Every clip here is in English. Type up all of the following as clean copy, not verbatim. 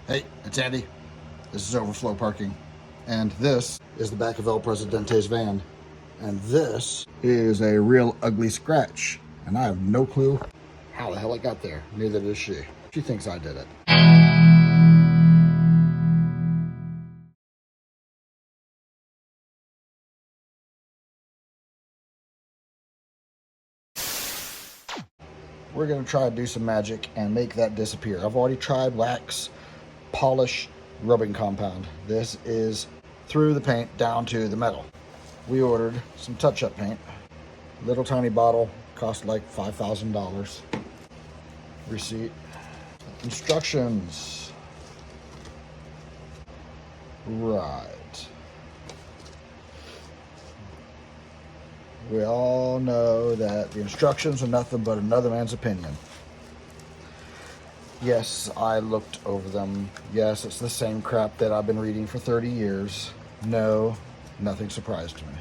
Hey, it's Andy. This is Overflow Parking. And this is the back of ElPresidente's van. And this is a real ugly scratch. And I have no clue how the hell it got there. Neither does she. She thinks I did it. We're gonna try to do some magic and make that disappear. I've already tried wax, polish, rubbing compound. This is through the paint down to the metal. We ordered some touch-up paint. Little tiny bottle, cost like $5,000. Receipt. Instructions. Right. We all know that the instructions are nothing but another man's opinion. Yes, I looked over them. Yes, it's the same crap that I've been reading for 30 years. No, nothing surprised me.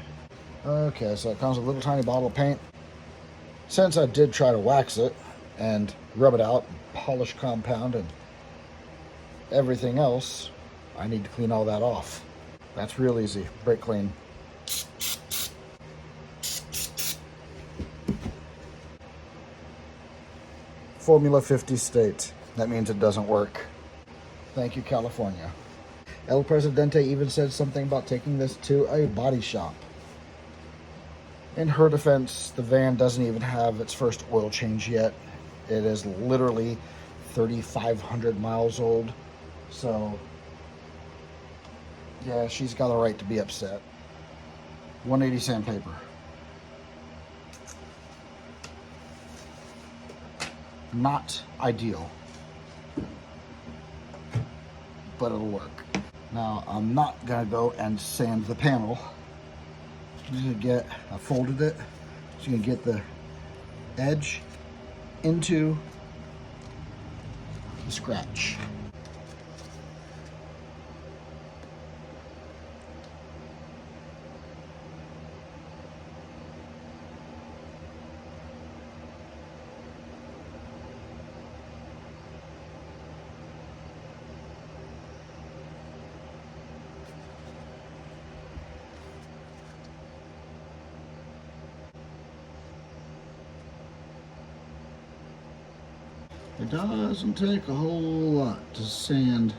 Okay, so it comes with a little tiny bottle of paint. Since I did try to wax it and rub it out, polish compound and everything else, I need to clean all that off. That's real easy. Brake clean. Formula 50 state. That means it doesn't work. Thank you, California. ElPresidente even said something about taking this to a body shop. In her defense, the van doesn't even have its first oil change yet. It is literally 3,500 miles old. So, yeah, she's got a right to be upset. 180 sandpaper. Not ideal, but it'll work. Now, I'm not gonna go and sand the panel. I folded it, so you can get the edge into the scratch. It doesn't take a whole lot to sand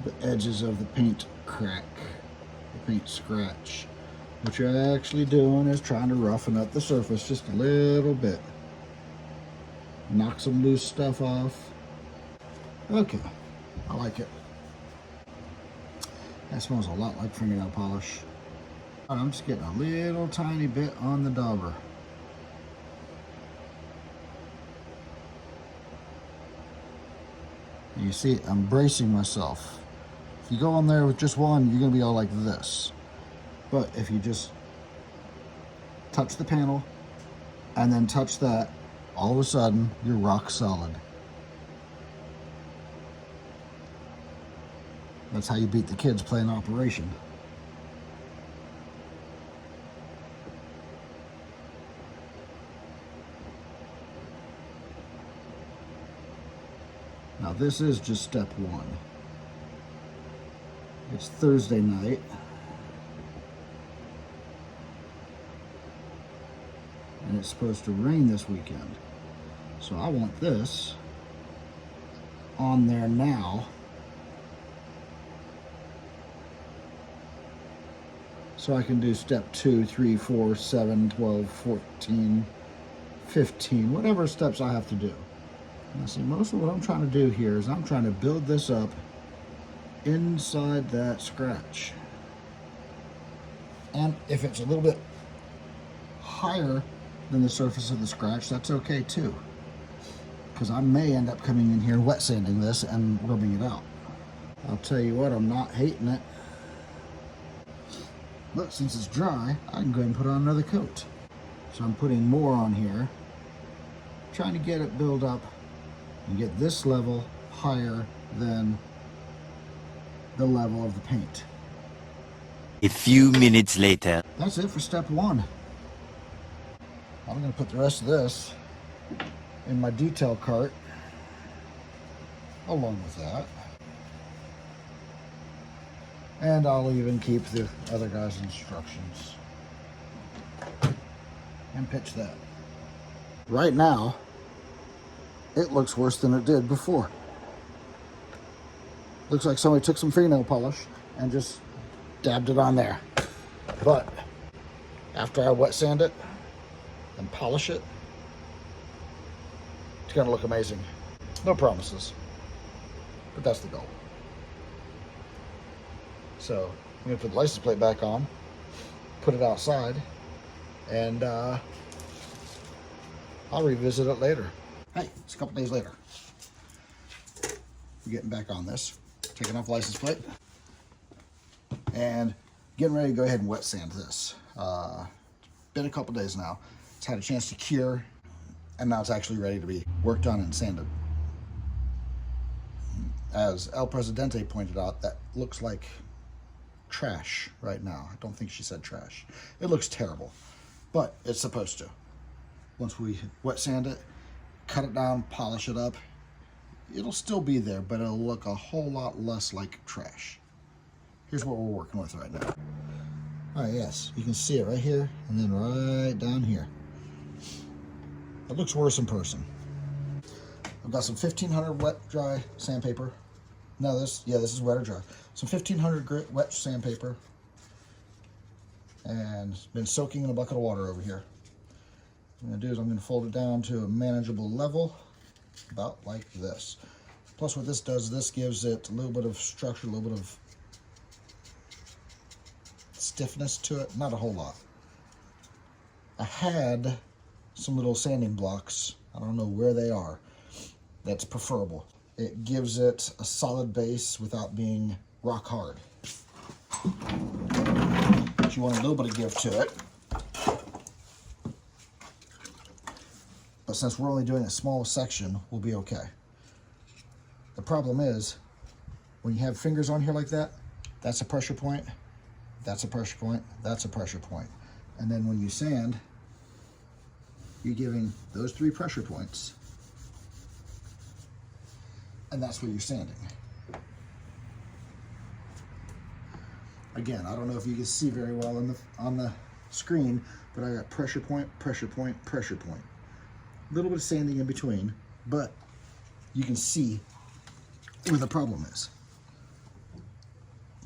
the edges of the paint crack, the paint scratch. What you're actually doing is trying to roughen up the surface just a little bit. Knock some loose stuff off. Okay, I like it. That smells a lot like fingernail polish. I'm just getting a little tiny bit on the dauber. You see, I'm bracing myself. If you go on there with just one, you're gonna be all like this. But if you just touch the panel and then touch that, all of a sudden, you're rock solid. That's how you beat the kids playing Operation. Now this is just step one. It's Thursday night. And it's supposed to rain this weekend. So I want this on there now. So I can do step 2, 3, 4, 7, 12, 14, 15, whatever steps I have to do. Now see, most of what I'm trying to do here is I'm trying to build this up inside that scratch. And if it's a little bit higher than the surface of the scratch, that's okay too. Because I may end up coming in here wet sanding this and rubbing it out. I'll tell you what, I'm not hating it. But since it's dry, I can go ahead and put on another coat. So I'm putting more on here, trying to get it built up and get this level higher than the level of the paint. A few minutes later. That's it for step one. I'm gonna put the rest of this in my detail cart along with that. And I'll even keep the other guy's instructions and pitch that. Right now, it looks worse than it did before. Looks like somebody took some fingernail polish and just dabbed it on there. But after I wet sand it and polish it, it's gonna look amazing. No promises, but that's the goal. So I'm gonna put the license plate back on, put it outside, and I'll revisit it later. Hey, it's a couple days later. We're getting back on this, taking off the license plate, and getting ready to go ahead and wet sand this. Been a couple days now. It's had a chance to cure, and now it's actually ready to be worked on and sanded. As ElPresidente pointed out, that looks like trash right now. I don't think she said trash. It looks terrible, but it's supposed to. Once we wet sand it, cut it down, polish it up, it'll still be there, but it'll look a whole lot less like trash. Here's what we're working with right now. All right, yes, you can see it right here and then right down here. It looks worse in person. I've got some 1500 wet dry sandpaper. No, this is wet or dry. Some 1500 grit wet sandpaper, and it's been soaking in a bucket of water over here. What I'm gonna do is I'm gonna fold it down to a manageable level, about like this. Plus what this does, this gives it a little bit of structure, a little bit of stiffness to it, not a whole lot. I had some little sanding blocks, I don't know where they are, that's preferable. It gives it a solid base without being rock hard. But you want a little bit of give to it. But since we're only doing a small section, we'll be okay. The problem is, when you have fingers on here like that, that's a pressure point, that's a pressure point, that's a pressure point. And then when you sand, you're giving those 3 pressure points, and that's where you're sanding. Again, I don't know if you can see very well on the screen, but I got pressure point, pressure point, pressure point. A little bit of sanding in between, but you can see where the problem is.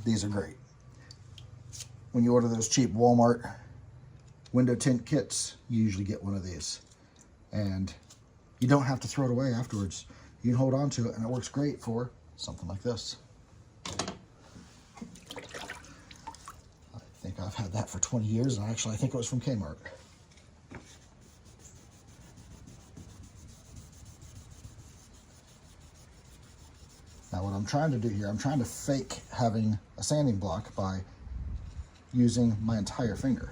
These are great. When you order those cheap Walmart window tint kits, you usually get one of these. And you don't have to throw it away afterwards. You can hold on to it, and it works great for something like this. I think I've had that for 20 years, and actually I think it was from Kmart. Now what I'm trying to do here, I'm trying to fake having a sanding block by using my entire finger,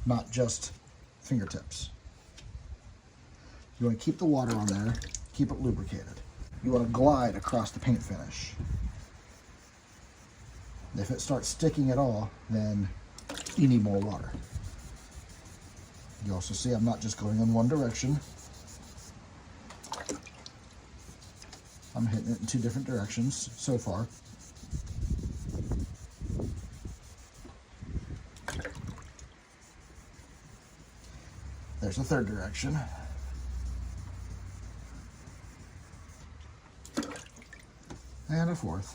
not just fingertips. You want to keep the water on there, keep it lubricated. You want to glide across the paint finish. If it starts sticking at all, then you need more water. You also see I'm not just going in one direction. I'm hitting it in 2 different directions so far. There's a 3rd direction. And a 4th.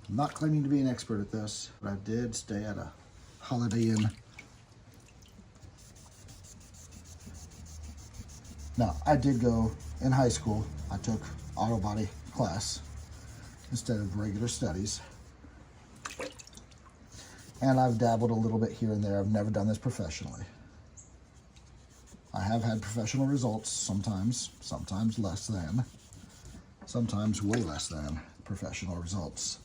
I'm not claiming to be an expert at this, but I did stay at a Holiday Inn. Now, I did go in high school. I took auto body class instead of regular studies. And I've dabbled a little bit here and there. I've never done this professionally. I have had professional results sometimes less than, sometimes way less than professional results.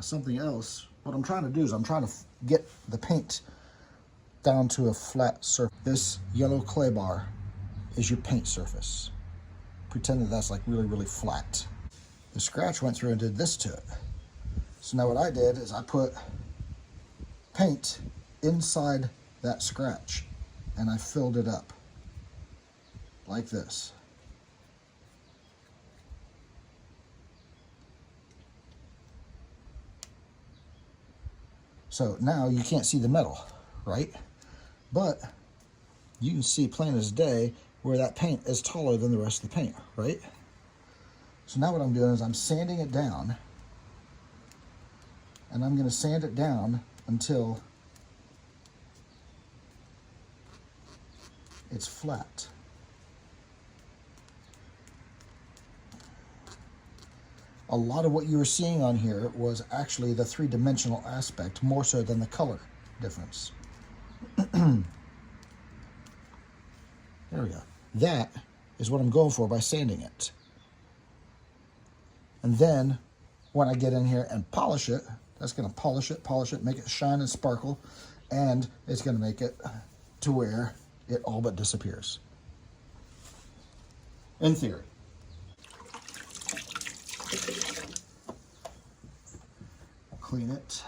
Something else, what I'm trying to do is I'm trying to get the paint down to a flat surface. This yellow clay bar is your paint surface. Pretend that that's like really, really flat. The scratch went through and did this to it. So now what I did is I put paint inside that scratch and I filled it up like this. So now you can't see the metal, right? But you can see plain as day where that paint is taller than the rest of the paint, right? So now what I'm doing is I'm sanding it down, and I'm going to sand it down until it's flat. A lot of what you were seeing on here was actually the three-dimensional aspect more so than the color difference. There we go. That is what I'm going for by sanding it. And then when I get in here and polish it, that's going to polish it, make it shine and sparkle, and it's going to make it to where it all but disappears. In theory. Clean it,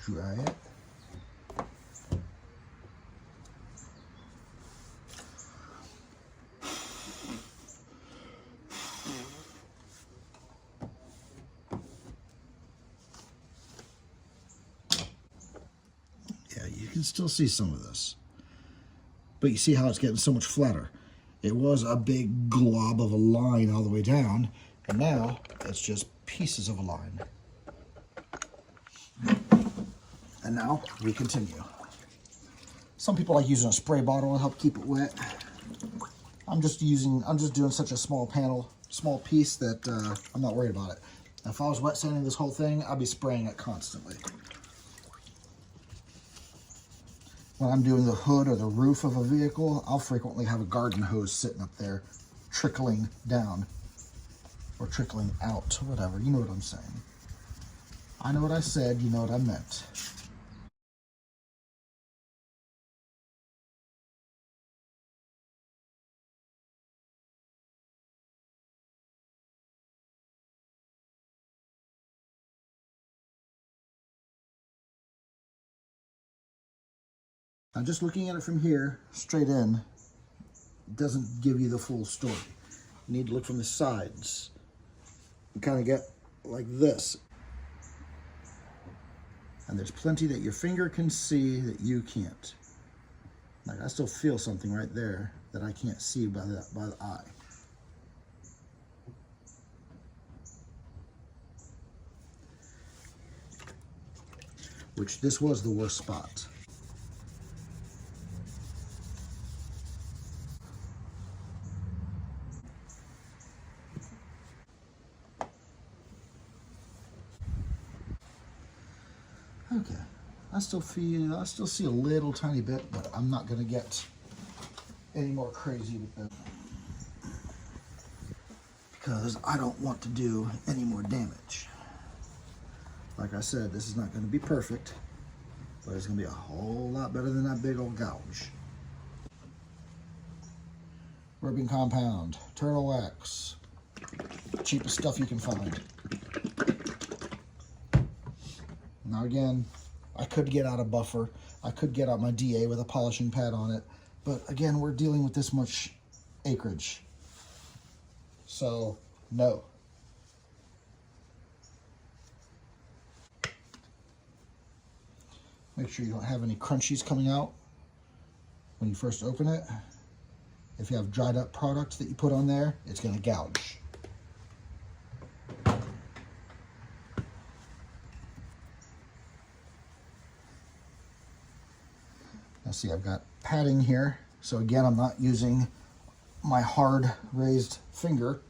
dry it. Yeah, you can still see some of this, but you see how it's getting so much flatter. It was a big glob of a line all the way down, and now it's just pieces of a line. And now we continue. Some people like using a spray bottle to help keep it wet. I'm just doing such a small piece that I'm not worried about it. If I was wet sanding this whole thing, I'd be spraying it constantly. When I'm doing the hood or the roof of a vehicle, I'll frequently have a garden hose sitting up there, trickling down. Or trickling out, whatever. You know what I'm saying. I know what I said, you know what I meant. Now just looking at it from here, straight in, doesn't give you the full story. You need to look from the sides. You kind of get like this. And there's plenty that your finger can see that you can't. Like I still feel something right there that I can't see by the eye. Which this was the worst spot. Okay, I still see a little tiny bit, but I'm not gonna get any more crazy with this because I don't want to do any more damage. Like I said, this is not gonna be perfect, but it's gonna be a whole lot better than that big old gouge. Rubbing compound, turtle wax, cheapest stuff you can find. Now again, I could get out a buffer. I could get out my DA with a polishing pad on it. But again, we're dealing with this much acreage. So, no. Make sure you don't have any crunchies coming out when you first open it. If you have dried up products that you put on there, it's going to gouge. Now see, I've got padding here. So again, I'm not using my hard raised finger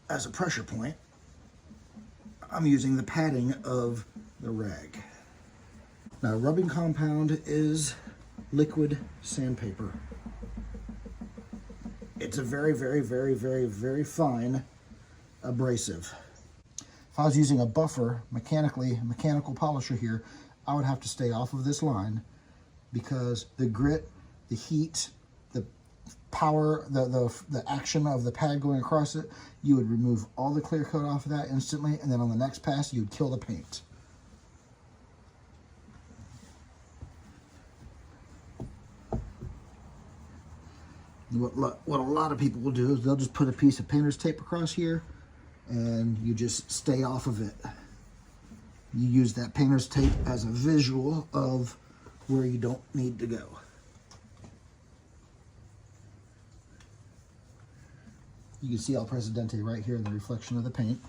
as a pressure point. I'm using the padding of the rag. Now, rubbing compound is liquid sandpaper. It's a very, very, very, very, very fine abrasive. If I was using a buffer, mechanical polisher here, I would have to stay off of this line because the grit, the heat, the power, the action of the pad going across it, you would remove all the clear coat off of that instantly, and then on the next pass, you'd kill the paint. What a lot of people will do is they'll just put a piece of painter's tape across here, and you just stay off of it. You use that painter's tape as a visual of where you don't need to go. You can see ElPresidente right here in the reflection of the paint.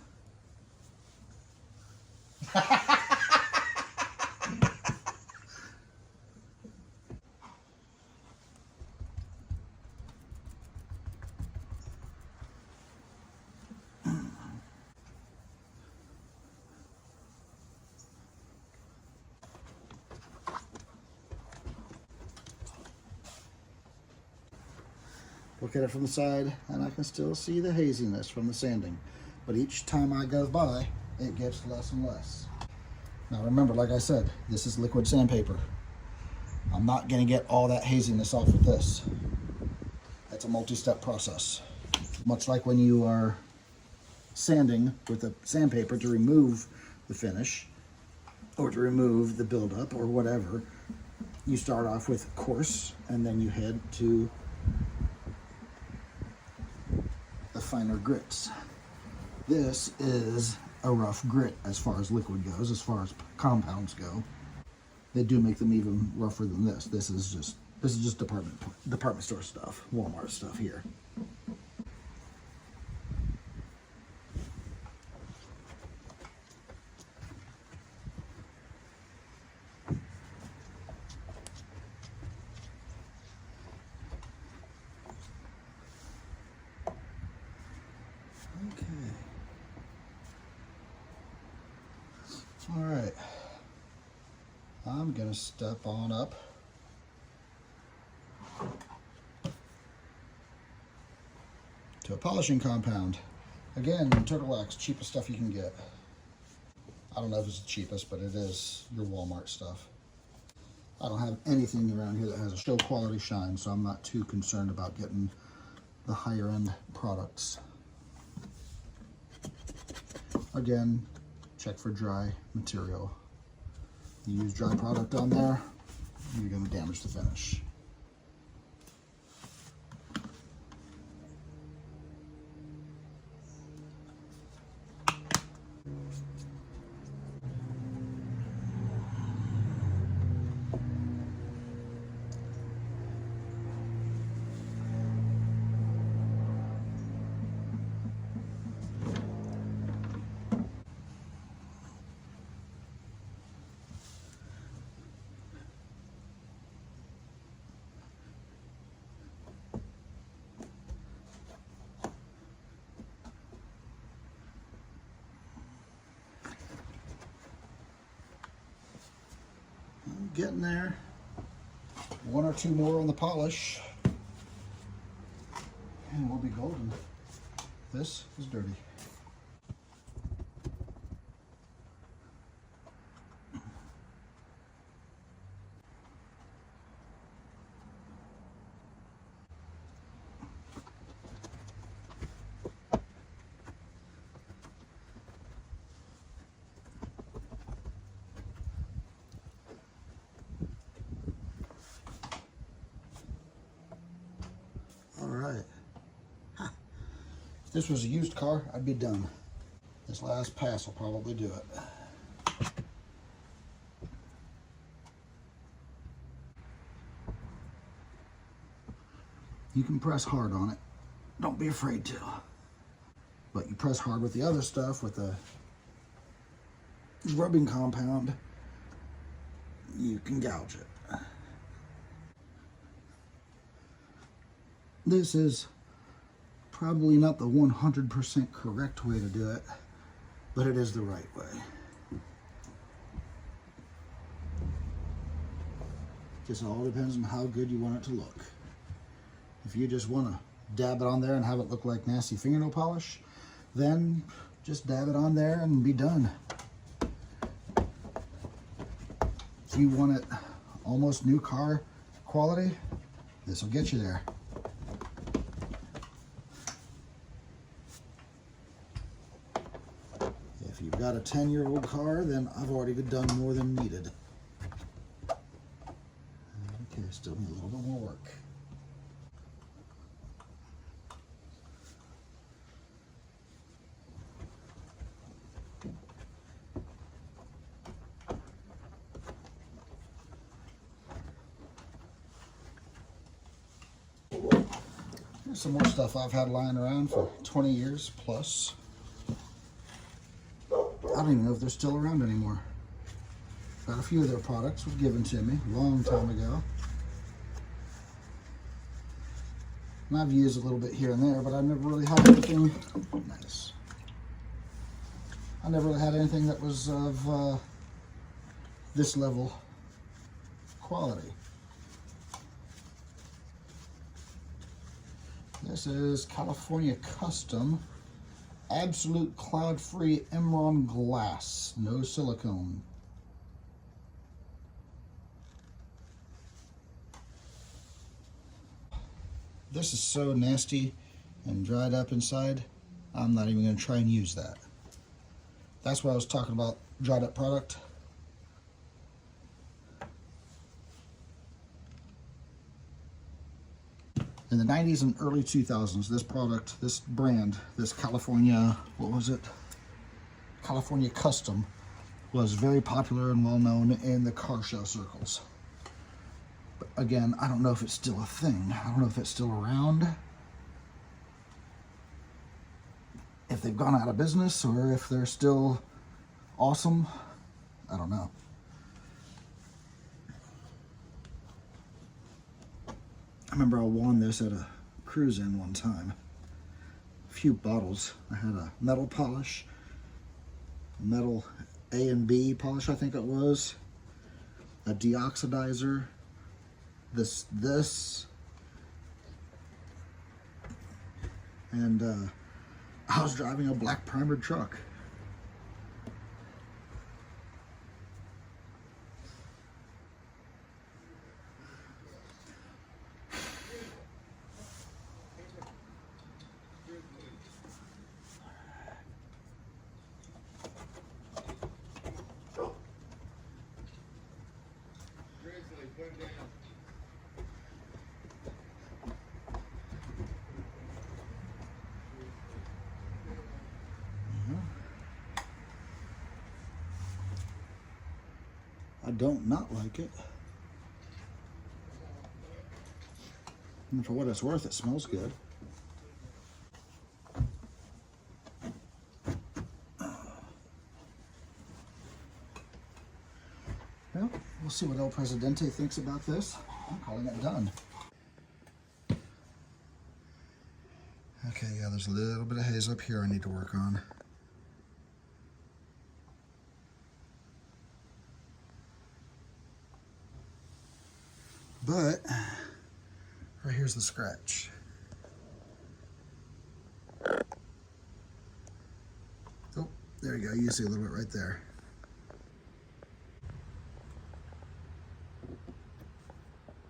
Look at it from the side, and I can still see the haziness from the sanding. But each time I go by, it gets less and less. Now remember, like I said, this is liquid sandpaper. I'm not going to get all that haziness off with this. It's a multi-step process. Much like when you are sanding with a sandpaper to remove the finish, or to remove the buildup, or whatever, you start off with coarse, and then you head to the finer grits. This is a rough grit as far as liquid goes. As far as compounds go, they do make them even rougher than this. This is just department store stuff, Walmart stuff here. All right, I'm gonna step on up to a polishing compound. Again, Turtle Wax, cheapest stuff you can get. I don't know if it's the cheapest, but it is your Walmart stuff. I don't have anything around here that has a show quality shine, so I'm not too concerned about getting the higher end products. Again, check for dry material. You use dry product on there, you're going to damage the finish. Getting there. One or two more on the polish, and we'll be golden. This is dirty. If this was a used car, I'd be done. This last pass will probably do it. You can press hard on it. Don't be afraid to. But you press hard with the other stuff, with the rubbing compound, you can gouge it. This is probably not the 100% correct way to do it, but it is the right way. Just all depends on how good you want it to look. If you just want to dab it on there and have it look like nasty fingernail polish, then just dab it on there and be done. If you want it almost new car quality, this will get you there. If you've got a 10-year-old car, then I've already done more than needed. Okay, still need a little bit more work. Here's some more stuff I've had lying around for 20 years plus. I don't even know if they're still around anymore. Got a few of their products were given to me a long time ago. And I've used a little bit here and there, but I've never really had anything nice. I never really had anything that was of this level quality. This is California Custom Absolute Cloud-Free Emerald Glass, no silicone. This is so nasty and dried up inside, I'm not even going to try and use that. That's what I was talking about, dried up product. In the 90s and early 2000s, this product, this brand, this California, what was it? California Custom was very popular and well known in the car show circles. But again, I don't know if it's still a thing. I don't know if it's still around. If they've gone out of business or if they're still awesome, I don't know. I remember I won this at a cruise-in one time. A few bottles. I had a metal polish, metal A and B polish, I think it was, a deoxidizer, this, and I was driving a black primered truck. I don't not like it. And for what it's worth, it smells good. Well, we'll see what ElPresidente thinks about this. I'm calling it done. Okay, yeah, there's a little bit of haze up here I need to work on. But right here's the scratch. Oh, there you go. You see a little bit right there.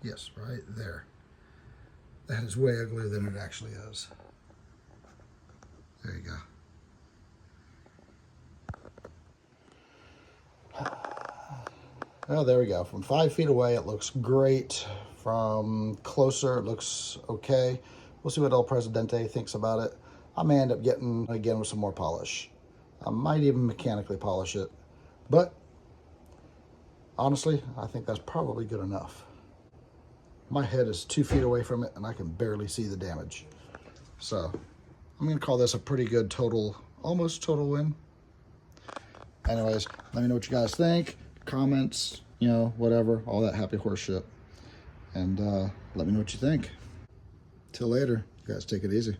Yes, right there. That is way uglier than it actually is. There you go. Oh, there we go. From 5 feet away, it looks great. From closer, it looks okay. We'll see what ElPresidente thinks about it. I may end up getting, again, with some more polish. I might even mechanically polish it. But, honestly, I think that's probably good enough. My head is 2 feet away from it, and I can barely see the damage. So, I'm going to call this a pretty good total, almost total win. Anyways, let me know what you guys think. Comments, you know, whatever, all that happy horse shit. And let me know what you think. Till later, you guys take it easy.